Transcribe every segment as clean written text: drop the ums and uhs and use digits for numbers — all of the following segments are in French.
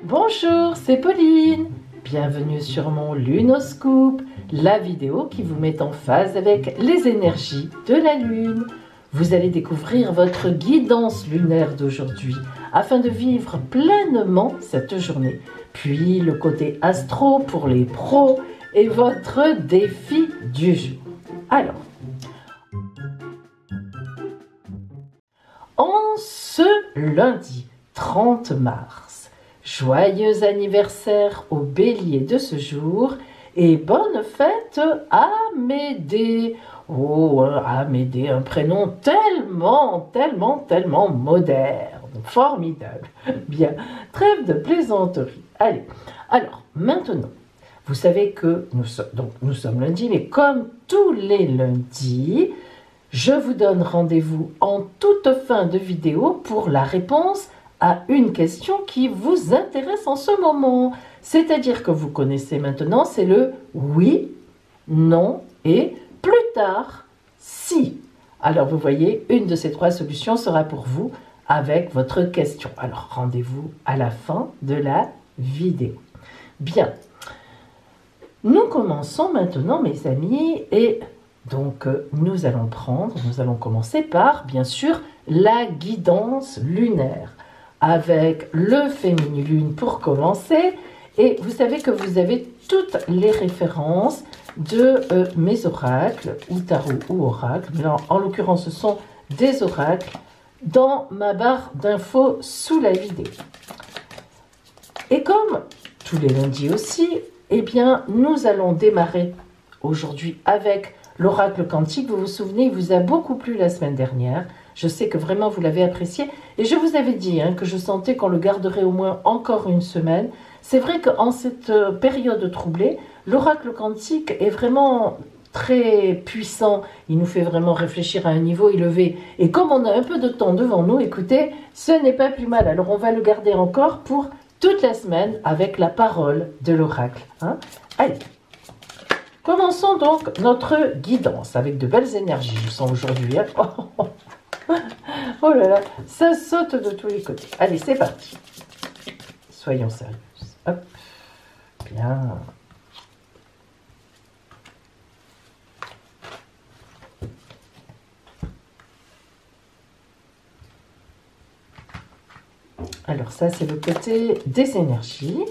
Bonjour, c'est Pauline. Bienvenue sur mon Lunoscope, la vidéo qui vous met en phase avec les énergies de la Lune. Vous allez découvrir votre guidance lunaire d'aujourd'hui afin de vivre pleinement cette journée. Puis le côté astro pour les pros et votre défi du jour. Alors, en ce lundi 30 mars, joyeux anniversaire au bélier de ce jour et bonne fête à Amédée. Oh, Amédée, un prénom tellement moderne, formidable. Bien, trêve de plaisanterie. Allez, alors maintenant, vous savez que nous sommes lundi, mais comme tous les lundis, je vous donne rendez-vous en toute fin de vidéo pour la réponse à une question qui vous intéresse en ce moment. C'est-à-dire que vous connaissez maintenant, c'est le oui, non et plus tard, si. Alors vous voyez, une de ces trois solutions sera pour vous avec votre question. Alors rendez-vous à la fin de la vidéo. Bien, nous commençons maintenant mes amis et donc nous allons commencer par bien sûr la guidance lunaire avec le féminilune pour commencer. Et vous savez que vous avez toutes les références de mes oracles, ou tarot ou oracles, mais en l'occurrence ce sont des oracles, dans ma barre d'infos sous la vidéo. Et comme tous les lundis aussi, eh bien nous allons démarrer aujourd'hui avec l'oracle quantique. Vous vous souvenez, il vous a beaucoup plu la semaine dernière. Je sais que vraiment vous l'avez apprécié. Et je vous avais dit que je sentais qu'on le garderait au moins encore une semaine. C'est vrai qu'en cette période troublée, l'oracle quantique est vraiment très puissant. Il nous fait vraiment réfléchir à un niveau élevé. Et comme on a un peu de temps devant nous, écoutez, ce n'est pas plus mal. Alors on va le garder encore pour toute la semaine avec la parole de l'oracle. Allez. Commençons donc notre guidance avec de belles énergies, je sens aujourd'hui. Oh là là, ça saute de tous les côtés. Allez, c'est parti. Soyons sérieuses. Hop, bien. Alors ça, c'est le côté des énergies.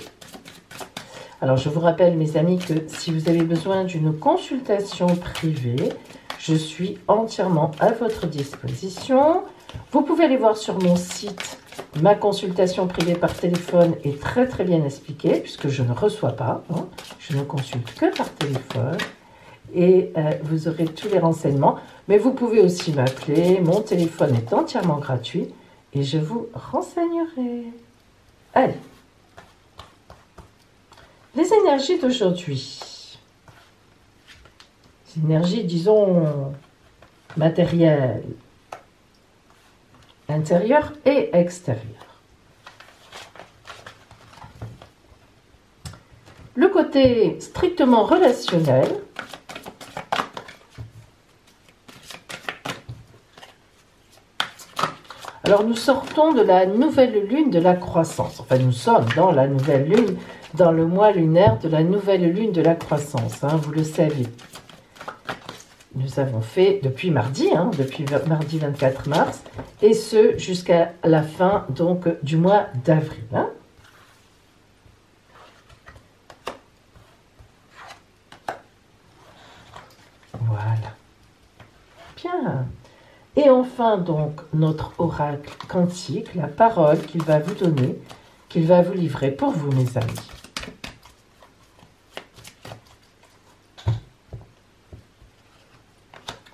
Alors, je vous rappelle, mes amis, que si vous avez besoin d'une consultation privée, je suis entièrement à votre disposition. Vous pouvez aller voir sur mon site. Ma consultation privée par téléphone est très bien expliquée, puisque je ne reçois pas. Je ne consulte que par téléphone. Et vous aurez tous les renseignements. Mais vous pouvez aussi m'appeler. Mon téléphone est entièrement gratuit. Et je vous renseignerai. Allez. Les énergies d'aujourd'hui, les énergies, disons, matérielles, intérieures et extérieures. Le côté strictement relationnel, alors nous sortons de la nouvelle lune de la croissance. Enfin, nous sommes dans la nouvelle lune, dans le mois lunaire de la nouvelle lune de la croissance, vous le savez. Nous avons fait depuis mardi, depuis mardi 24 mars, et ce jusqu'à la fin donc du mois d'avril. Voilà. Bien. Et enfin donc notre oracle quantique, la parole qu'il va vous donner, qu'il va vous livrer pour vous mes amis.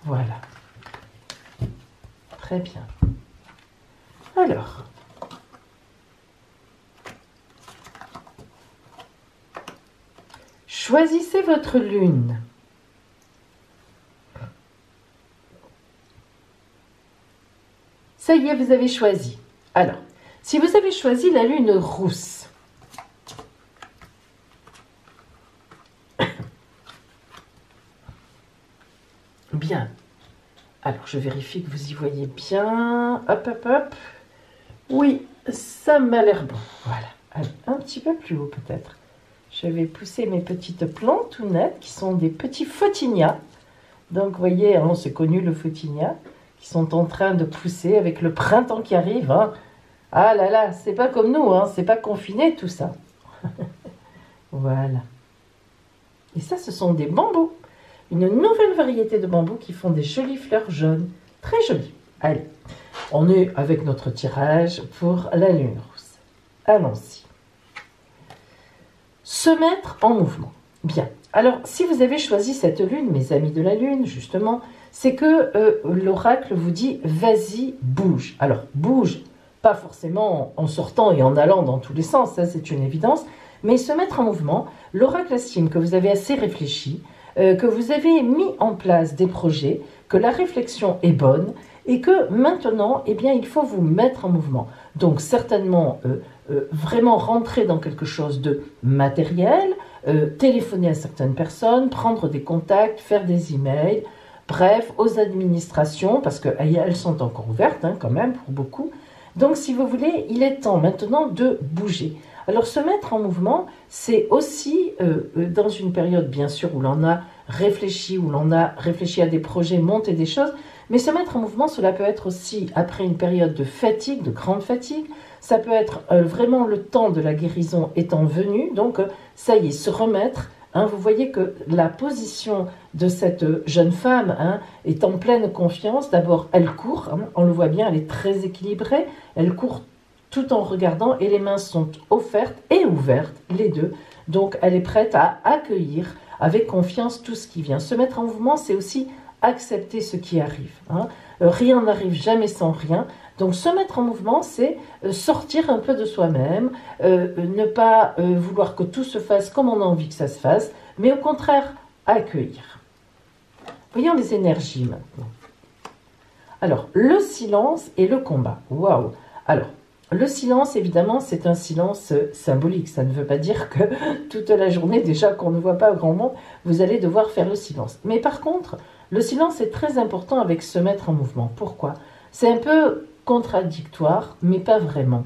Voilà. Très bien. Alors, choisissez votre lune. Ça y est, vous avez choisi. Alors, si vous avez choisi la lune rousse, bien. Alors, je vérifie que vous y voyez bien. Hop, hop, hop. Oui, ça m'a l'air bon. Voilà. Allez, un petit peu plus haut peut-être. Je vais pousser mes petites plantes tout nettes qui sont des petits photinia. Donc, vous voyez, hein, c'est connu le photinia, qui sont en train de pousser avec le printemps qui arrive. Hein. Ah là là, c'est pas comme nous, hein, c'est pas confiné tout ça. Voilà. Et ça, ce sont des bambous. Une nouvelle variété de bambous qui font des jolies fleurs jaunes. Très jolies. Allez, on est avec notre tirage pour la lune rousse. Allons-y. Se mettre en mouvement. Bien. Alors, si vous avez choisi cette lune, mes amis de la lune, justement, c'est que l'oracle vous dit « vas-y, bouge ». Alors, bouge, pas forcément en sortant et en allant dans tous les sens, ça c'est une évidence, mais se mettre en mouvement, l'oracle estime que vous avez assez réfléchi, que vous avez mis en place des projets, que la réflexion est bonne et que maintenant, eh bien, il faut vous mettre en mouvement. Donc, certainement, vraiment rentrer dans quelque chose de matériel, téléphoner à certaines personnes, prendre des contacts, faire des emails, bref, aux administrations, parce qu'elles sont encore ouvertes hein, quand même pour beaucoup. Donc, si vous voulez, il est temps maintenant de bouger. Alors, se mettre en mouvement, c'est aussi dans une période, bien sûr, où l'on a réfléchi, à des projets, monter des choses, mais se mettre en mouvement, cela peut être aussi après une période de fatigue, de grande fatigue, ça peut être vraiment le temps de la guérison étant venu, donc ça y est, se remettre. Hein, vous voyez que la position de cette jeune femme hein, est en pleine confiance. D'abord, elle court, hein, on le voit bien, elle est très équilibrée, elle court tout en regardant et les mains sont offertes et ouvertes, les deux. Donc, elle est prête à accueillir avec confiance tout ce qui vient. Se mettre en mouvement, c'est aussi accepter ce qui arrive. Hein. Rien n'arrive jamais sans rien. Donc, se mettre en mouvement, c'est sortir un peu de soi-même, ne pas vouloir que tout se fasse comme on a envie que ça se fasse, mais au contraire, accueillir. Voyons les énergies maintenant. Alors, le silence et le combat. Waouh! Alors, le silence, évidemment, c'est un silence symbolique. Ça ne veut pas dire que toute la journée, déjà qu'on ne voit pas grand monde, vous allez devoir faire le silence. Mais par contre, le silence est très important avec se mettre en mouvement. Pourquoi? C'est un peu contradictoire, mais pas vraiment.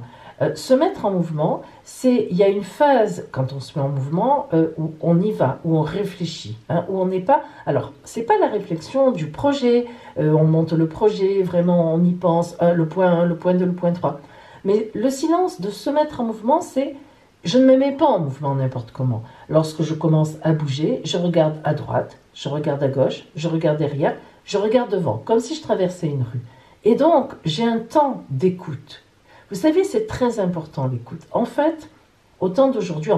Se mettre en mouvement, il y a une phase, quand on se met en mouvement, où on y va, où on réfléchit, hein, où on n'est pas... Alors, c'est pas la réflexion du projet, on monte le projet, vraiment on y pense, le point 1, le point 2, le point 3. Mais le silence de se mettre en mouvement, c'est je ne me mets pas en mouvement n'importe comment. Lorsque je commence à bouger, je regarde à droite, je regarde à gauche, je regarde derrière, je regarde devant, comme si je traversais une rue. Et donc, j'ai un temps d'écoute. Vous savez, c'est très important l'écoute. En fait, au temps d'aujourd'hui,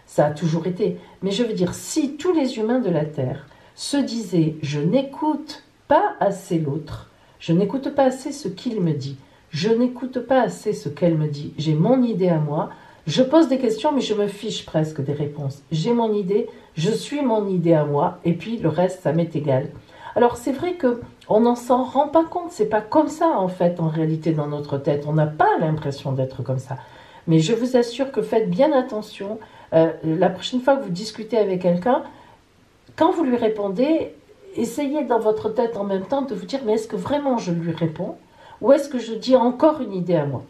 ça a toujours été. Mais je veux dire, si tous les humains de la Terre se disaient je n'écoute pas assez l'autre, je n'écoute pas assez ce qu'il me dit, je n'écoute pas assez ce qu'elle me dit. J'ai mon idée à moi. Je pose des questions, mais je me fiche presque des réponses. J'ai mon idée, je suis mon idée à moi, et puis le reste, ça m'est égal. Alors c'est vrai qu'on n'en s'en rend pas compte. C'est pas comme ça en fait, en réalité, dans notre tête. On n'a pas l'impression d'être comme ça. Mais je vous assure que faites bien attention. La prochaine fois que vous discutez avec quelqu'un, quand vous lui répondez, essayez dans votre tête en même temps de vous dire mais est-ce que vraiment je lui réponds? Ou est-ce que je dis encore une idée à moi?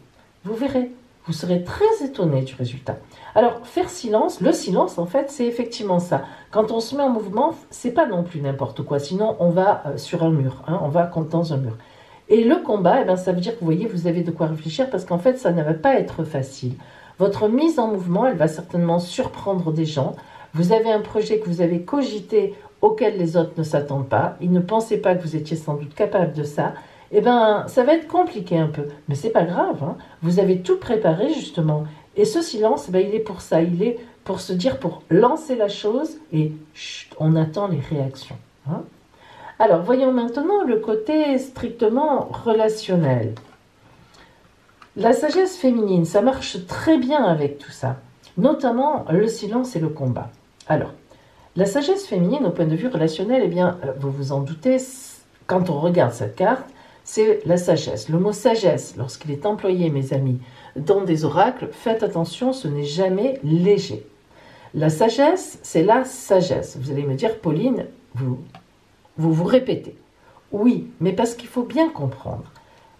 Vous verrez, vous serez très étonné du résultat. Alors, faire silence, le silence en fait, c'est effectivement ça. Quand on se met en mouvement, c'est pas non plus n'importe quoi, sinon on va sur un mur, hein, on va dans un mur. Et le combat, eh ben, ça veut dire que vous voyez, vous avez de quoi réfléchir parce qu'en fait, ça ne va pas être facile. Votre mise en mouvement, elle va certainement surprendre des gens. Vous avez un projet que vous avez cogité auquel les autres ne s'attendent pas. Ils ne pensaient pas que vous étiez sans doute capable de ça. Eh bien, ça va être compliqué un peu, mais c'est pas grave, hein. Vous avez tout préparé justement. Et ce silence, il est pour ça, il est pour se dire, pour lancer la chose et chut, on attend les réactions. Hein. Alors, voyons maintenant le côté strictement relationnel. La sagesse féminine, ça marche très bien avec tout ça, notamment le silence et le combat. Alors, la sagesse féminine au point de vue relationnel, eh bien, vous vous en doutez, quand on regarde cette carte, c'est la sagesse. Le mot sagesse, lorsqu'il est employé, mes amis, dans des oracles, faites attention, ce n'est jamais léger. La sagesse, c'est la sagesse. Vous allez me dire, Pauline, vous répétez. Oui, mais parce qu'il faut bien comprendre.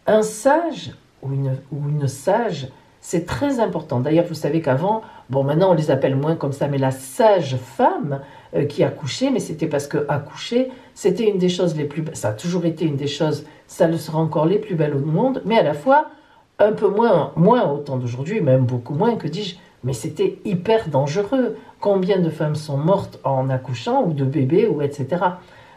Un sage ou une sage, c'est très important. D'ailleurs, vous savez qu'avant, bon, maintenant on les appelle moins comme ça, mais la sage-femme qui accouchait, mais c'était parce que accoucher, c'était une des choses les plus... Ça a toujours été une des choses, ça le sera encore les plus belles au monde, mais à la fois, un peu moins au temps d'aujourd'hui, même beaucoup moins, que dis-je, mais c'était hyper dangereux. Combien de femmes sont mortes en accouchant, ou de bébés, ou etc.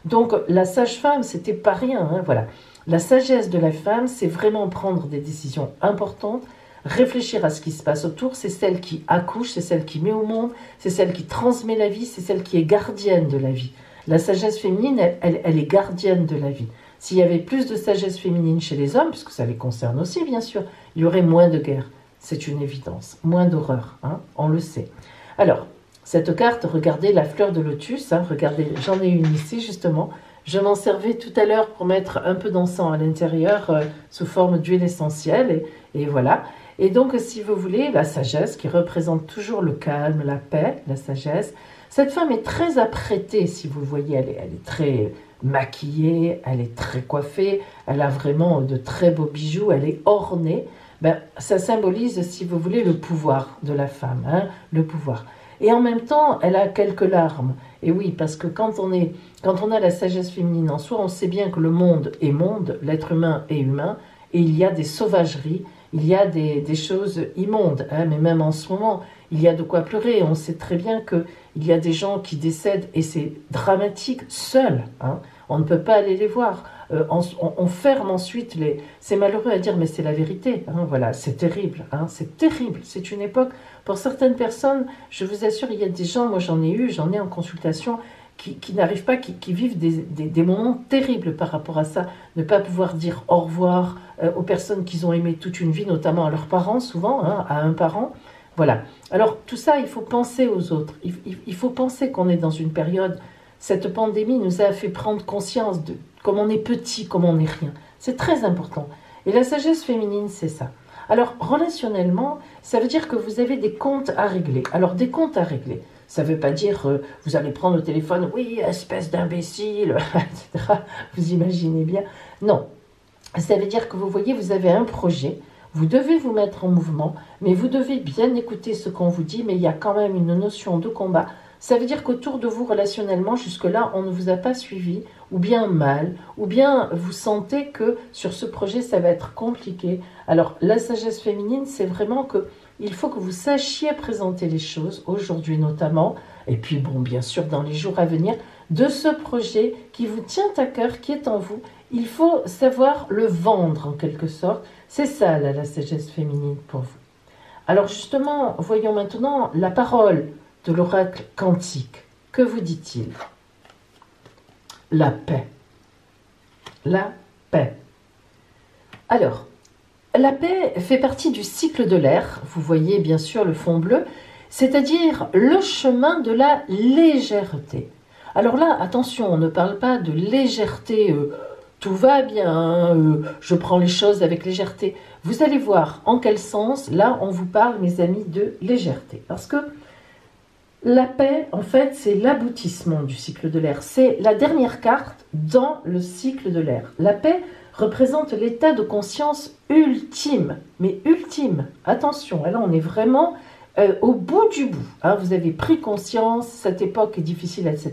Donc, la sage-femme, c'était pas rien, hein, voilà. La sagesse de la femme, c'est vraiment prendre des décisions importantes, réfléchir à ce qui se passe autour, c'est celle qui accouche, c'est celle qui met au monde, c'est celle qui transmet la vie, c'est celle qui est gardienne de la vie. La sagesse féminine, elle est gardienne de la vie. S'il y avait plus de sagesse féminine chez les hommes, puisque ça les concerne aussi bien sûr, il y aurait moins de guerre. C'est une évidence. Moins d'horreur, hein, on le sait. Alors, cette carte, regardez la fleur de lotus, hein, regardez, j'en ai une ici justement. Je m'en servais tout à l'heure pour mettre un peu d'encens à l'intérieur sous forme d'huile essentielle, et voilà. Et donc, si vous voulez, la sagesse qui représente toujours le calme, la paix, la sagesse. Cette femme est très apprêtée, si vous le voyez, elle est très maquillée, elle est très coiffée, elle a vraiment de très beaux bijoux, elle est ornée. Ben, ça symbolise, si vous voulez, le pouvoir de la femme, hein, le pouvoir. Et en même temps, elle a quelques larmes. Et oui, parce que quand on a la sagesse féminine en soi, on sait bien que le monde est monde, l'être humain est humain, et il y a des sauvageries, il y a des choses immondes, hein, mais même en ce moment, il y a de quoi pleurer. On sait très bien qu'il y a des gens qui décèdent, et c'est dramatique, seuls. Hein. On ne peut pas aller les voir. On ferme ensuite les... C'est malheureux à dire, mais c'est la vérité. Hein, voilà, c'est terrible. Hein, c'est terrible. C'est une époque... Pour certaines personnes, je vous assure, il y a des gens, moi j'en ai en consultation, qui n'arrivent pas, qui vivent des moments terribles par rapport à ça. Ne pas pouvoir dire au revoir aux personnes qu'ils ont aimées toute une vie, notamment à leurs parents, souvent, hein, à un parent. Voilà. Alors, tout ça, il faut penser aux autres. Il faut penser qu'on est dans une période... Cette pandémie nous a fait prendre conscience de comme on est petit, comme on n'est rien. C'est très important. Et la sagesse féminine, c'est ça. Alors, relationnellement, ça veut dire que vous avez des comptes à régler. Alors, des comptes à régler, ça ne veut pas dire vous allez prendre le téléphone, oui, espèce d'imbécile, etc. Vous imaginez bien. Non. Ça veut dire que vous voyez, vous avez un projet, vous devez vous mettre en mouvement, mais vous devez bien écouter ce qu'on vous dit, mais il y a quand même une notion de combat. Ça veut dire qu'autour de vous, relationnellement, jusque-là, on ne vous a pas suivi, ou bien mal, ou bien vous sentez que sur ce projet, ça va être compliqué. Alors, la sagesse féminine, c'est vraiment que il faut que vous sachiez présenter les choses, aujourd'hui notamment, et puis bon, bien sûr, dans les jours à venir, de ce projet qui vous tient à cœur, qui est en vous. Il faut savoir le vendre, en quelque sorte. C'est ça, là, la sagesse féminine pour vous. Alors, justement, voyons maintenant la parole de l'oracle quantique. Que vous dit-il? La paix. La paix. Alors, la paix fait partie du cycle de l'air. Vous voyez bien sûr le fond bleu, c'est-à-dire le chemin de la légèreté. Alors là, attention, on ne parle pas de légèreté, tout va bien, je prends les choses avec légèreté. Vous allez voir en quel sens, là, on vous parle, mes amis, de légèreté. Parce que la paix, en fait, c'est l'aboutissement du cycle de l'air. C'est la dernière carte dans le cycle de l'air. La paix représente l'état de conscience ultime. Mais ultime, attention, là on est vraiment au bout du bout. Hein, vous avez pris conscience, cette époque est difficile, etc.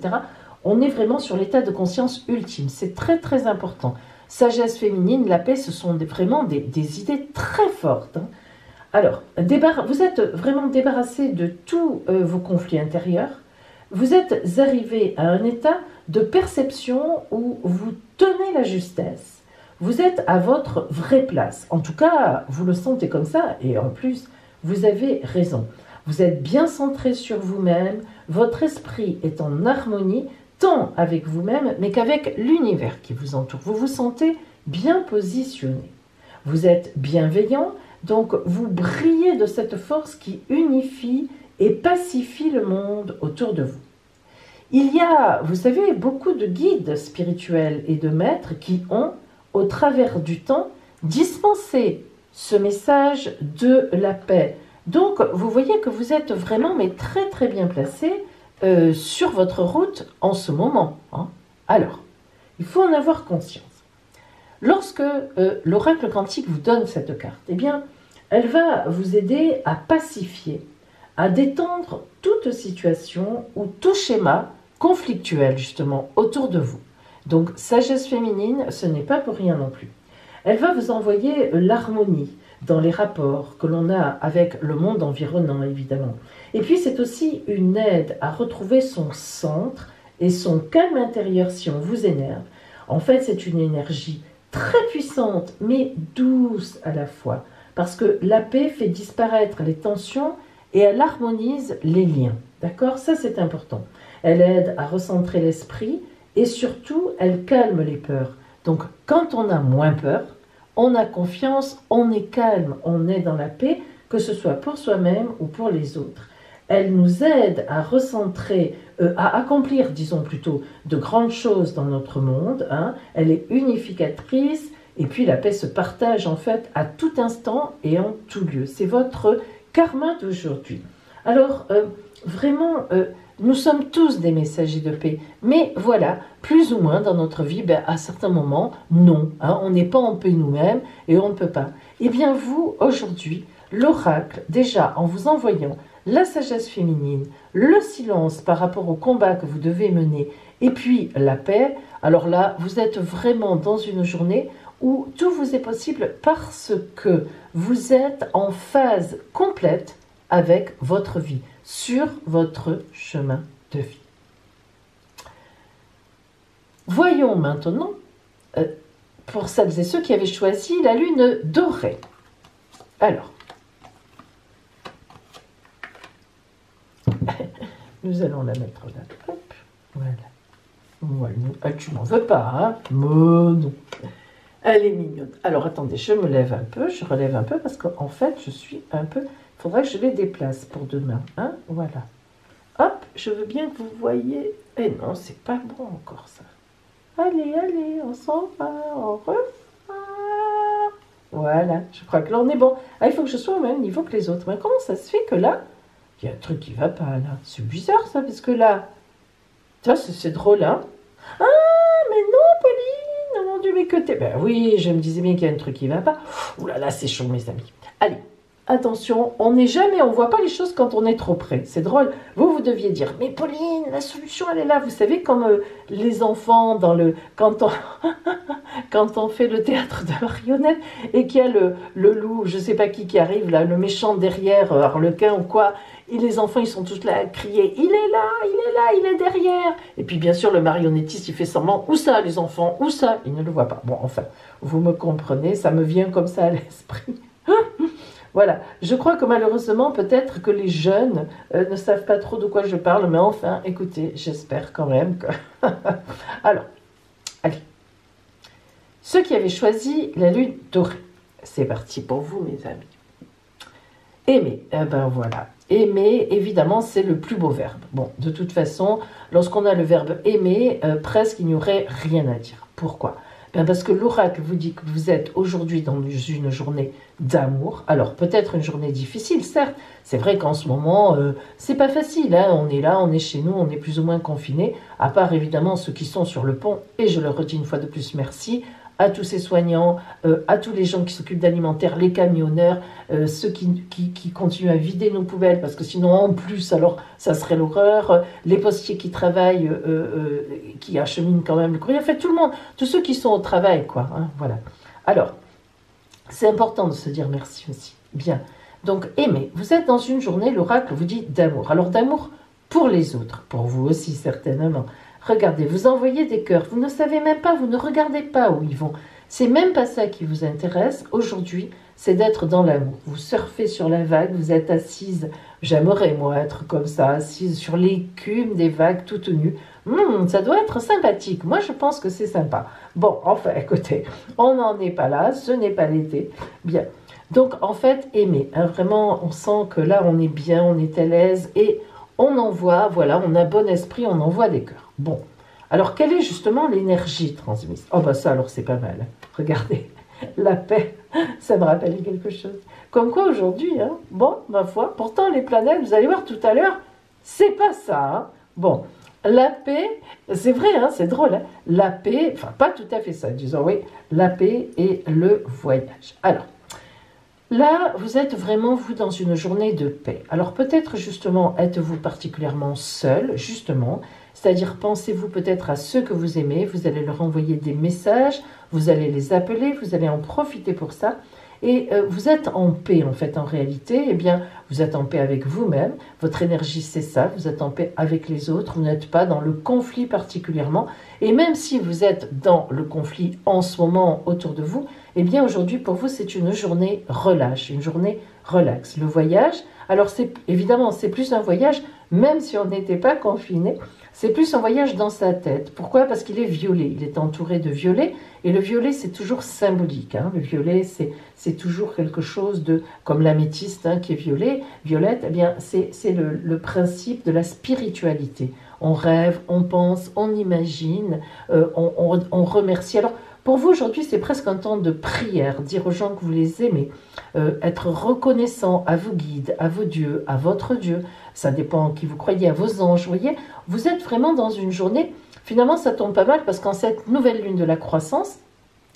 On est vraiment sur l'état de conscience ultime. C'est très très important. Sagesse féminine, la paix, ce sont vraiment des idées très fortes. Hein. Alors, vous êtes vraiment débarrassé de tous vos conflits intérieurs. Vous êtes arrivé à un état de perception où vous tenez la justesse. Vous êtes à votre vraie place. En tout cas, vous le sentez comme ça. Et en plus, vous avez raison. Vous êtes bien centré sur vous-même. Votre esprit est en harmonie, tant avec vous-même, mais qu'avec l'univers qui vous entoure. Vous vous sentez bien positionné. Vous êtes bienveillant. Donc, vous brillez de cette force qui unifie et pacifie le monde autour de vous. Il y a, vous savez, beaucoup de guides spirituels et de maîtres qui ont, au travers du temps, dispensé ce message de la paix. Donc, vous voyez que vous êtes vraiment, mais très très bien placé sur votre route en ce moment. Hein. Alors, il faut en avoir conscience. lorsque l'oracle quantique vous donne cette carte, eh bien, elle va vous aider à pacifier, à détendre toute situation ou tout schéma conflictuel, justement, autour de vous. Donc, sagesse féminine, ce n'est pas pour rien non plus. Elle va vous envoyer l'harmonie dans les rapports que l'on a avec le monde environnant, évidemment. Et puis, c'est aussi une aide à retrouver son centre et son calme intérieur si on vous énerve. En fait, c'est une énergie très puissante, mais douce à la fois, parce que la paix fait disparaître les tensions et elle harmonise les liens. D'accord? Ça, c'est important. Elle aide à recentrer l'esprit et surtout, elle calme les peurs. Donc, quand on a moins peur, on a confiance, on est calme, on est dans la paix, que ce soit pour soi-même ou pour les autres. Elle nous aide à recentrer, à accomplir, disons plutôt, de grandes choses dans notre monde. Hein. Elle est unificatrice et puis la paix se partage en fait à tout instant et en tout lieu. C'est votre karma d'aujourd'hui. Alors, vraiment, nous sommes tous des messagers de paix, mais voilà, plus ou moins dans notre vie, à certains moments, non, hein, on n'est pas en paix nous-mêmes et on ne peut pas. Eh bien vous, aujourd'hui, l'oracle, déjà en vous envoyant la sagesse féminine, le silence par rapport au combat que vous devez mener, et puis la paix, alors là, vous êtes vraiment dans une journée où tout vous est possible parce que vous êtes en phase complète avec votre vie, sur votre chemin de vie. Voyons maintenant, pour celles et ceux qui avaient choisi la lune dorée. Alors, nous allons la mettre là. Hop, voilà. Voilà. Ah, tu m'en veux pas, hein? Mais non. Elle est mignonne. Alors, attendez, je me lève un peu, je relève un peu, parce qu'en fait, je suis un peu... Il faudra que je les déplace pour demain. Hein? Voilà. Hop, je veux bien que vous voyez. Eh non, c'est pas bon encore ça. Allez, allez, on s'en va, on repart. Voilà, je crois que là on est bon. Ah, il faut que je sois au même niveau que les autres. Mais comment ça se fait que là, il y a un truc qui va pas là? C'est bizarre ça, parce que là, ça c'est drôle, hein? Ah, mais non, Pauline, mon Dieu, mais que t'es... Ben oui, je me disais bien qu'il y a un truc qui va pas. Ouh là là, c'est chaud, mes amis. Allez. Attention, on n'est jamais, on voit pas les choses quand on est trop près. C'est drôle. Vous deviez dire, mais Pauline, la solution, elle est là. Vous savez, comme les enfants dans quand on fait le théâtre de marionnettes et qu'il y a le loup, je sais pas qui arrive là, le méchant derrière, Harlequin ou quoi. Et les enfants, ils sont tous là à crier, il est là, il est là, il est derrière. Et puis bien sûr, le marionnettiste, il fait semblant, où ça, les enfants, où ça? Il ne le voit pas. Bon, enfin, vous me comprenez, ça me vient comme ça à l'esprit. Voilà, je crois que malheureusement, peut-être que les jeunes ne savent pas trop de quoi je parle, mais enfin, écoutez, j'espère quand même que... Alors, allez. Ceux qui avaient choisi la lune dorée, c'est parti pour vous, mes amis. Aimer, eh ben voilà. Aimer, évidemment, c'est le plus beau verbe. Bon, de toute façon, lorsqu'on a le verbe aimer, presque il n'y aurait rien à dire. Pourquoi? Ben parce que l'oracle vous dit que vous êtes aujourd'hui dans une journée d'amour. Alors, peut-être une journée difficile, certes. C'est vrai qu'en ce moment, c'est pas facile. Hein. On est là, on est chez nous, on est plus ou moins confinés. À part, évidemment, ceux qui sont sur le pont. Et je le redis une fois de plus, merci à tous ces soignants, à tous les gens qui s'occupent d'alimentaire, les camionneurs, ceux qui continuent à vider nos poubelles, parce que sinon, en plus, alors, ça serait l'horreur, les postiers qui travaillent, qui acheminent quand même le courrier, en fait, tout le monde, tous ceux qui sont au travail, quoi, hein, voilà. Alors, c'est important de se dire merci aussi. Bien, donc, aimer. Vous êtes dans une journée, l'oracle vous dit d'amour. Alors, d'amour pour les autres, pour vous aussi, certainement. Regardez, vous envoyez des cœurs, vous ne savez même pas, vous ne regardez pas où ils vont. C'est même pas ça qui vous intéresse. Aujourd'hui, c'est d'être dans l'amour. Vous surfez sur la vague, vous êtes assise. J'aimerais, moi, être comme ça, assise sur l'écume des vagues, toute nue. Ça doit être sympathique. Moi, je pense que c'est sympa. Bon, enfin, écoutez, on n'en est pas là, ce n'est pas l'été. Bien. Donc, en fait, aimer. Hein, vraiment, on sent que là, on est bien, on est à l'aise et on envoie, voilà, on a bon esprit, on envoie des cœurs. Bon, alors quelle est justement l'énergie transmise? Oh bah ça alors c'est pas mal, regardez, la paix, ça me rappelle quelque chose. Comme quoi aujourd'hui, hein, bon, ma foi, pourtant les planètes, vous allez voir tout à l'heure, c'est pas ça. Hein. Bon, La paix, c'est vrai, hein, c'est drôle, hein, la paix, enfin pas tout à fait ça, disons oui, la paix et le voyage. Alors, là, vous êtes vraiment, vous, dans une journée de paix. Alors peut-être justement, êtes-vous particulièrement seul, justement, c'est-à-dire pensez-vous peut-être à ceux que vous aimez, vous allez leur envoyer des messages, vous allez les appeler, vous allez en profiter pour ça, et vous êtes en paix en fait, en réalité, eh bien, vous êtes en paix avec vous-même, votre énergie c'est ça, vous êtes en paix avec les autres, vous n'êtes pas dans le conflit particulièrement, et même si vous êtes dans le conflit en ce moment autour de vous, eh bien aujourd'hui pour vous c'est une journée relâche, une journée relax. Le voyage, alors c'est évidemment c'est plus un voyage, même si on n'était pas confiné, c'est plus un voyage dans sa tête. Pourquoi? Parce qu'il est violet, il est entouré de violet, et le violet c'est toujours symbolique. Hein. Le violet c'est toujours quelque chose de, comme l'améthyste hein, qui est violet, violette, eh bien c'est le principe de la spiritualité. On rêve, on pense, on imagine, on remercie. Alors pour vous aujourd'hui c'est presque un temps de prière, dire aux gens que vous les aimez, être reconnaissant à vos guides, à vos dieux, à votre Dieu, ça dépend qui vous croyez, à vos anges, vous voyez, vous êtes vraiment dans une journée, finalement ça tombe pas mal parce qu'en cette nouvelle lune de la croissance,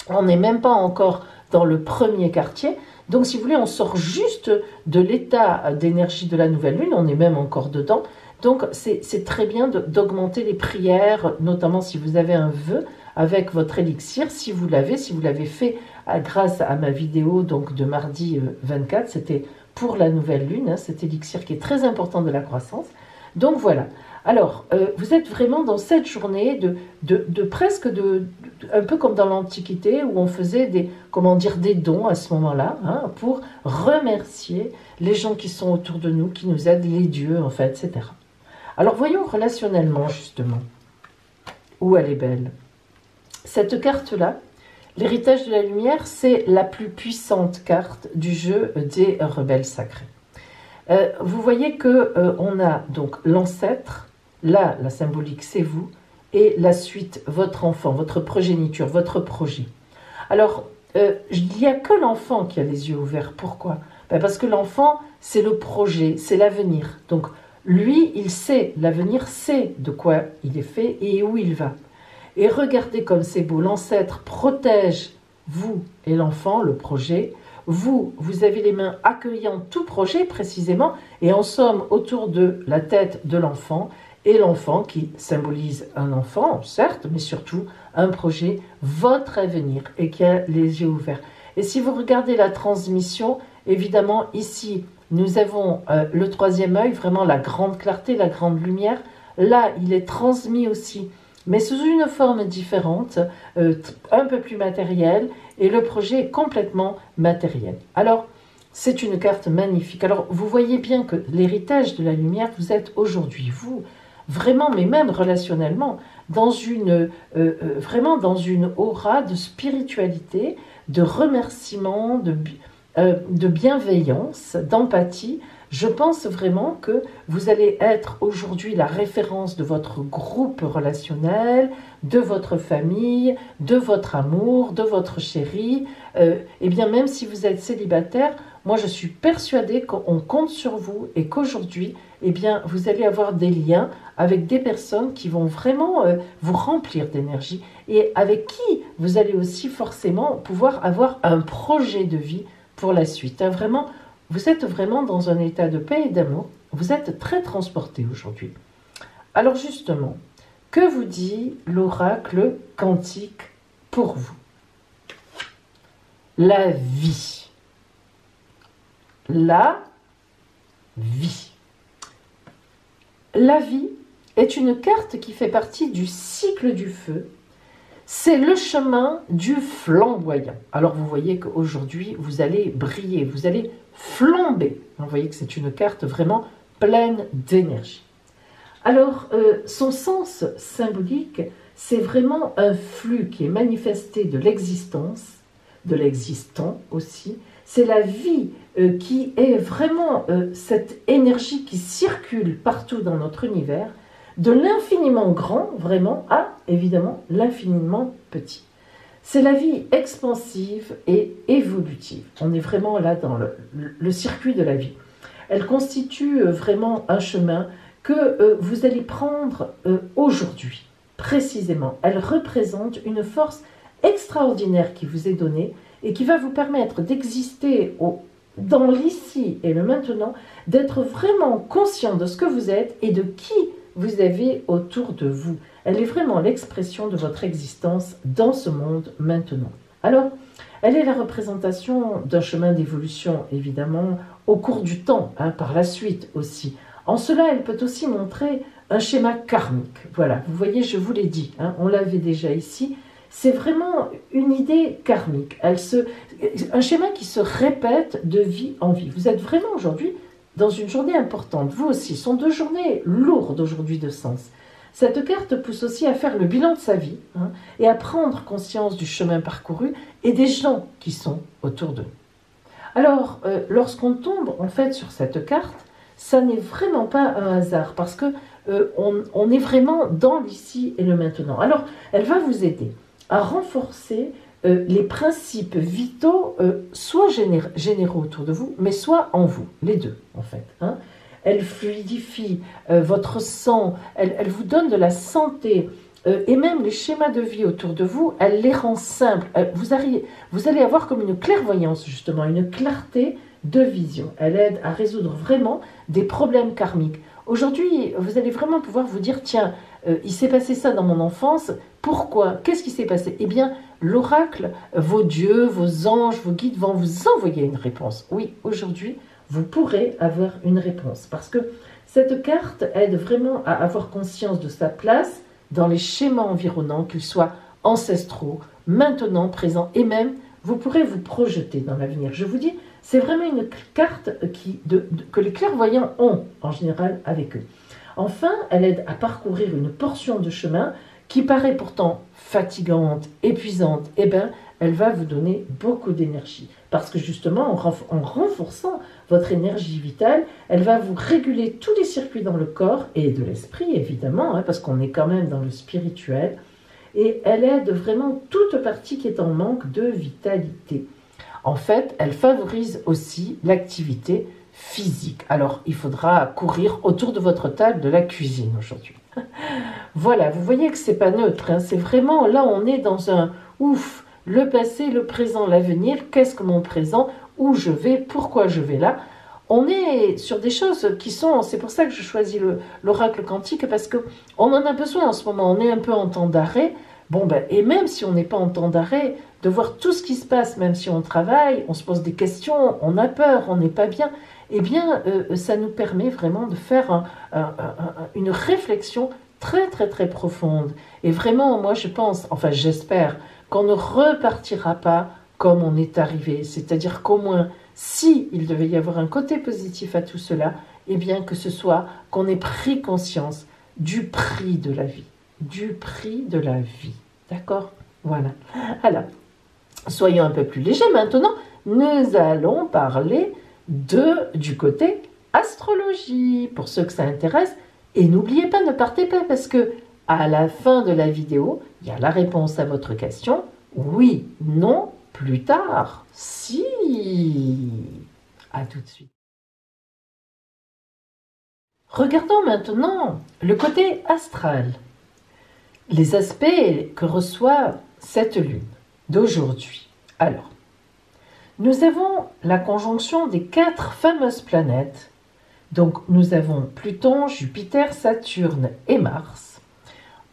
on n'est même pas encore dans le premier quartier, donc si vous voulez on sort juste de l'état d'énergie de la nouvelle lune, on est même encore dedans, donc c'est très bien d'augmenter les prières, notamment si vous avez un vœu avec votre élixir, si vous l'avez fait grâce à ma vidéo donc de mardi 24, c'était pour la nouvelle lune, hein, cet élixir qui est très important de la croissance. Donc voilà. Alors, vous êtes vraiment dans cette journée presque un peu comme dans l'Antiquité où on faisait des dons à ce moment-là, hein, pour remercier les gens qui sont autour de nous, qui nous aident, les dieux en fait, etc. Alors voyons relationnellement justement où elle est belle. Cette carte-là, l'héritage de la lumière, c'est la plus puissante carte du jeu des rebelles sacrés. Vous voyez que on a donc l'ancêtre, là la symbolique c'est vous, et la suite, votre enfant, votre progéniture, votre projet. Alors, il n'y a que l'enfant qui a les yeux ouverts. Pourquoi? Parce que l'enfant, c'est le projet, c'est l'avenir. Donc, lui, il sait, l'avenir sait de quoi il est fait et où il va. Et regardez comme c'est beau, l'ancêtre protège vous et l'enfant, le projet. Vous avez les mains accueillant tout projet précisément, et en somme autour de la tête de l'enfant, et l'enfant qui symbolise un enfant, certes, mais surtout un projet, votre avenir, et qui a les yeux ouverts. Et si vous regardez la transmission, évidemment ici, nous avons le troisième œil, vraiment la grande clarté, la grande lumière. Là, il est transmis aussi, mais sous une forme différente, un peu plus matérielle, et le projet est complètement matériel. Alors, c'est une carte magnifique. Alors, vous voyez bien que l'héritage de la lumière, vous êtes aujourd'hui, vous, vraiment, mais même relationnellement, vraiment dans une aura de spiritualité, de remerciement, de bienveillance, d'empathie. Je pense vraiment que vous allez être aujourd'hui la référence de votre groupe relationnel, de votre famille, de votre amour, de votre chéri. Et bien même si vous êtes célibataire, moi je suis persuadée qu'on compte sur vous et qu'aujourd'hui, eh bien vous allez avoir des liens avec des personnes qui vont vraiment vous remplir d'énergie et avec qui vous allez aussi forcément pouvoir avoir un projet de vie pour la suite. Hein, vraiment, vous êtes vraiment dans un état de paix et d'amour. Vous êtes très transporté aujourd'hui. Alors justement, que vous dit l'oracle quantique pour vous? La vie. La vie. La vie est une carte qui fait partie du cycle du feu. C'est le chemin du flamboyant. Alors vous voyez qu'aujourd'hui, vous allez briller, vous allez flamber. Vous voyez que c'est une carte vraiment pleine d'énergie. Alors, son sens symbolique, c'est vraiment un flux qui est manifesté de l'existence, de l'existant aussi. C'est la vie qui est vraiment cette énergie qui circule partout dans notre univers, de l'infiniment grand, vraiment, à, évidemment, l'infiniment petit. C'est la vie expansive et évolutive. On est vraiment là dans le circuit de la vie. Elle constitue vraiment un chemin que vous allez prendre aujourd'hui, précisément. Elle représente une force extraordinaire qui vous est donnée et qui va vous permettre d'exister dans l'ici et le maintenant, d'être vraiment conscient de ce que vous êtes et de qui vous avez autour de vous. Elle est vraiment l'expression de votre existence dans ce monde maintenant. Alors, elle est la représentation d'un chemin d'évolution, évidemment, au cours du temps, par la suite aussi. En cela, elle peut aussi montrer un schéma karmique. Voilà, vous voyez, je vous l'ai dit, on l'avait déjà ici. C'est vraiment une idée karmique. Un schéma qui se répète de vie en vie. Vous êtes vraiment aujourd'hui dans une journée importante. Vous aussi, ce sont 2 journées lourdes aujourd'hui de sens. Cette carte pousse aussi à faire le bilan de sa vie et à prendre conscience du chemin parcouru et des gens qui sont autour d'eux. Alors, lorsqu'on tombe en fait sur cette carte, ça n'est vraiment pas un hasard parce que on est vraiment dans l'ici et le maintenant. Alors, elle va vous aider à renforcer les principes vitaux, soit généraux autour de vous, mais soit en vous, les deux en fait. Elle fluidifie votre sang, elle vous donne de la santé, et même les schémas de vie autour de vous, elle les rend simples. Vous allez avoir comme une clairvoyance justement, une clarté de vision. Elle aide à résoudre vraiment des problèmes karmiques. Aujourd'hui, vous allez vraiment pouvoir vous dire, tiens, il s'est passé ça dans mon enfance, pourquoi? Qu'est-ce qui s'est passé? Eh bien, l'oracle, vos dieux, vos anges, vos guides vont vous envoyer une réponse. Oui, aujourd'hui, vous pourrez avoir une réponse. Parce que cette carte aide vraiment à avoir conscience de sa place dans les schémas environnants, qu'ils soient ancestraux, maintenant, présents, et même, vous pourrez vous projeter dans l'avenir. Je vous dis, c'est vraiment une carte que les clairvoyants ont, en général, avec eux. Enfin, elle aide à parcourir une portion de chemin qui paraît pourtant fatigante, épuisante. Eh bien, elle va vous donner beaucoup d'énergie. Parce que justement, en renforçant votre énergie vitale, elle va vous réguler tous les circuits dans le corps et de l'esprit, évidemment, parce qu'on est quand même dans le spirituel. Et elle aide vraiment toute partie qui est en manque de vitalité. En fait, elle favorise aussi l'activité physique. Alors, il faudra courir autour de votre table de la cuisine aujourd'hui. Voilà, vous voyez que c'est pas neutre. C'est vraiment, là, on est dans un ouf, le passé, le présent, l'avenir. Qu'est-ce que mon présent? Où je vais? Pourquoi je vais là? On est sur des choses qui sont... C'est pour ça que je choisis l'oracle quantique, parce qu'on en a besoin en ce moment. On est un peu en temps d'arrêt. Bon, et même si on n'est pas en temps d'arrêt, de voir tout ce qui se passe, même si on travaille, on se pose des questions, on a peur, on n'est pas bien, eh bien, ça nous permet vraiment de faire une réflexion très, très, très profonde. Et vraiment, moi, je pense, enfin, j'espère qu'on ne repartira pas comme on est arrivé. C'est-à-dire qu'au moins, si il devait y avoir un côté positif à tout cela, eh bien, que ce soit qu'on ait pris conscience du prix de la vie. Du prix de la vie. D'accord? Voilà. Alors, soyons un peu plus légers. Maintenant, nous allons parler du côté astrologie, pour ceux que ça intéresse. Et n'oubliez pas, ne partez pas, parce que à la fin de la vidéo, il y a la réponse à votre question. Oui, non, plus tard, si. À tout de suite. Regardons maintenant le côté astral. Les aspects que reçoit cette lune d'aujourd'hui. Alors, nous avons la conjonction des 4 fameuses planètes. Donc, nous avons Pluton, Jupiter, Saturne et Mars.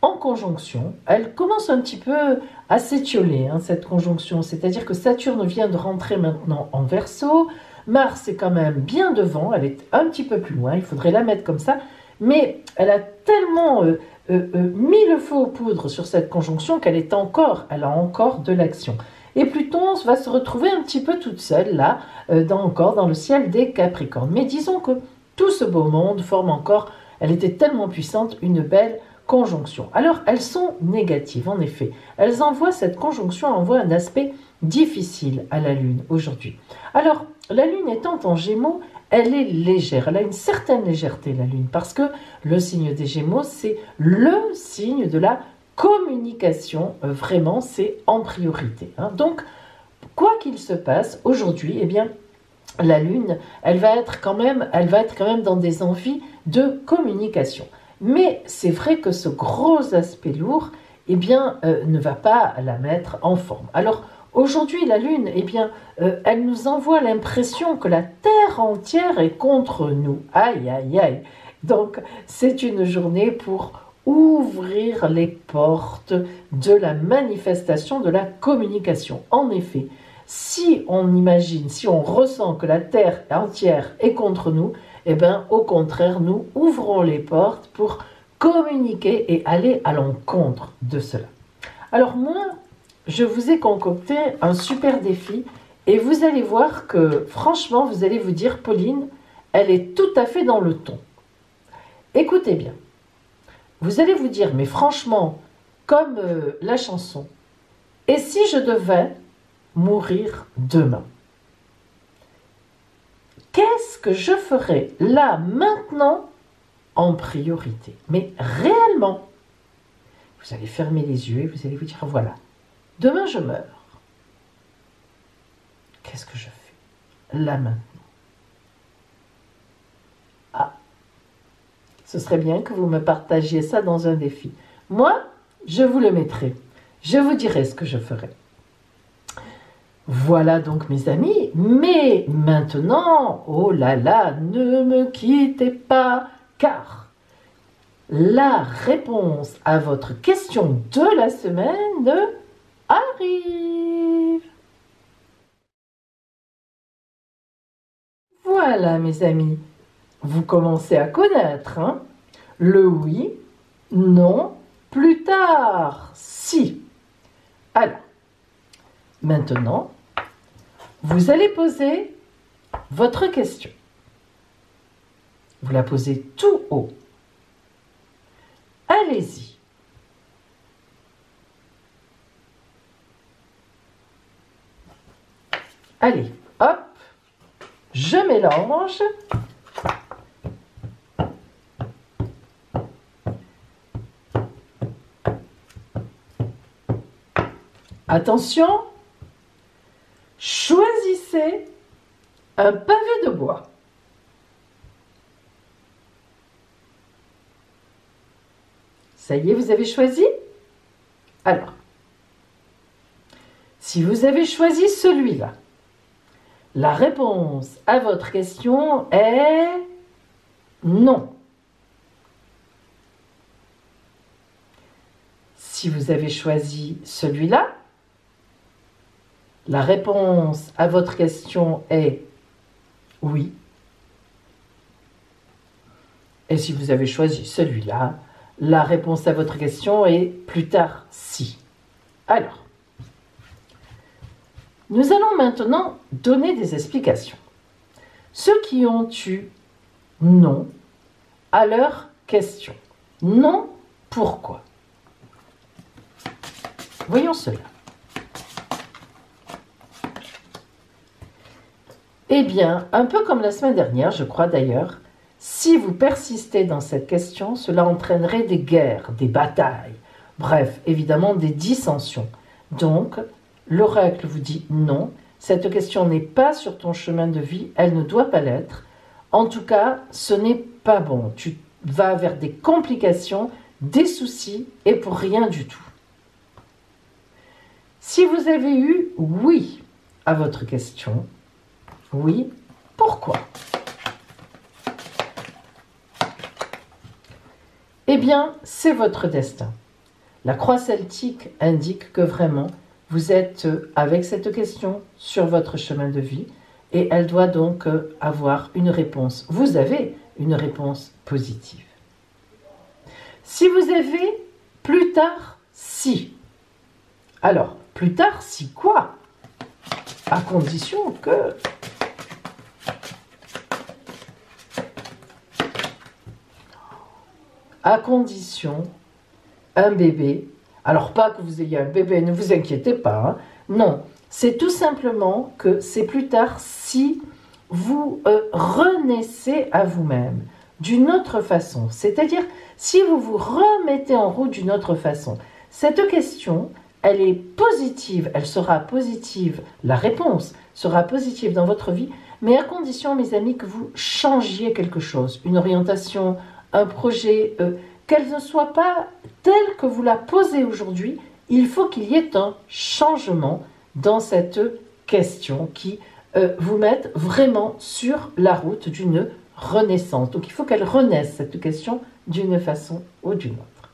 En conjonction, elle commence un petit peu à s'étioler, cette conjonction. C'est-à-dire que Saturne vient de rentrer maintenant en Verseau. Mars est quand même bien devant, elle est un petit peu plus loin, il faudrait la mettre comme ça. Mais elle a tellement mis le feu aux poudres sur cette conjonction qu'elle a encore de l'action. Et Pluton va se retrouver un petit peu toute seule, là, encore dans le ciel des Capricornes. Mais disons que tout ce beau monde forme encore, elle était tellement puissante, une belle conjonction. Alors, elles sont négatives, en effet. Cette conjonction envoie un aspect difficile à la Lune aujourd'hui. Alors, la Lune étant en Gémeaux, elle est légère, elle a une certaine légèreté, la Lune, parce que le signe des Gémeaux, c'est le signe de la communication, vraiment, c'est en priorité. Donc, quoi qu'il se passe aujourd'hui, eh bien, la Lune, elle va être quand même dans des envies de communication. Mais c'est vrai que ce gros aspect lourd, eh bien, ne va pas la mettre en forme. Alors, aujourd'hui, la Lune, eh bien, elle nous envoie l'impression que la Terre entière est contre nous. Aïe, aïe, aïe. Donc, c'est une journée pour ouvrir les portes de la manifestation de la communication. En effet, si on imagine, si on ressent que la Terre entière est contre nous, eh bien, au contraire, nous ouvrons les portes pour communiquer et aller à l'encontre de cela. Alors moi, je vous ai concocté un super défi et vous allez voir que, franchement, vous allez vous dire, Pauline, elle est tout à fait dans le ton. Écoutez bien. Vous allez vous dire, mais franchement, comme la chanson, et si je devais mourir demain? Qu'est-ce que je ferais là, maintenant, en priorité? Mais réellement, vous allez fermer les yeux et vous allez vous dire, voilà, demain je meurs. Qu'est-ce que je fais là, maintenant? Ah, ce serait bien que vous me partagiez ça dans un défi. Moi, je vous le mettrai. Je vous dirai ce que je ferai. Voilà donc mes amis, mais maintenant, oh là là, ne me quittez pas, car la réponse à votre question de la semaine arrive. Voilà mes amis, vous commencez à connaître, hein? Le oui, non, plus tard, si. Alors, maintenant, vous allez poser votre question. Vous la posez tout haut. Allez-y. Allez, hop, je mélange. Attention, choisissez un pavé de bois. Ça y est, vous avez choisi? Alors, si vous avez choisi celui-là, la réponse à votre question est non. Si vous avez choisi celui-là, la réponse à votre question est oui. Et si vous avez choisi celui-là, la réponse à votre question est plus tard si. Alors, nous allons maintenant donner des explications. Ceux qui ont eu non à leur question. Non, pourquoi? Voyons cela. Eh bien, un peu comme la semaine dernière, je crois d'ailleurs, si vous persistez dans cette question, cela entraînerait des guerres, des batailles, bref, évidemment des dissensions. Donc, l'oracle vous dit non, cette question n'est pas sur ton chemin de vie, elle ne doit pas l'être. En tout cas, ce n'est pas bon. Tu vas vers des complications, des soucis et pour rien du tout. Si vous avez eu oui à votre question, oui, pourquoi? Eh bien, c'est votre destin. La croix celtique indique que vraiment, vous êtes avec cette question sur votre chemin de vie et elle doit donc avoir une réponse. Vous avez une réponse positive. Si vous avez plus tard, si. Alors, plus tard, si quoi? À condition que... À condition, un bébé. Alors, pas que vous ayez un bébé, ne vous inquiétez pas. Hein. Non, c'est tout simplement que c'est plus tard si vous renaissez à vous-même d'une autre façon. C'est-à-dire, si vous vous remettez en route d'une autre façon. Cette question, elle est positive, elle sera positive, la réponse sera positive dans votre vie, mais à condition, mes amis, que vous changiez quelque chose, une orientation, un projet, qu'elle ne soit pas telle que vous la posez aujourd'hui. Il faut qu'il y ait un changement dans cette question qui vous mette vraiment sur la route d'une renaissance. Donc il faut qu'elle renaisse, cette question, d'une façon ou d'une autre.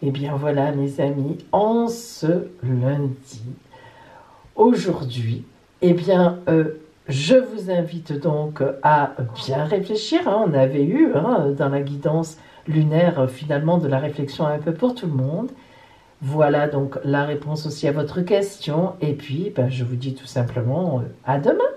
Et bien voilà, mes amis, en ce lundi, aujourd'hui, eh bien, je vous invite donc à bien réfléchir. On avait eu dans la guidance lunaire finalement de la réflexion un peu pour tout le monde. Voilà donc la réponse aussi à votre question. Et puis, je vous dis tout simplement à demain.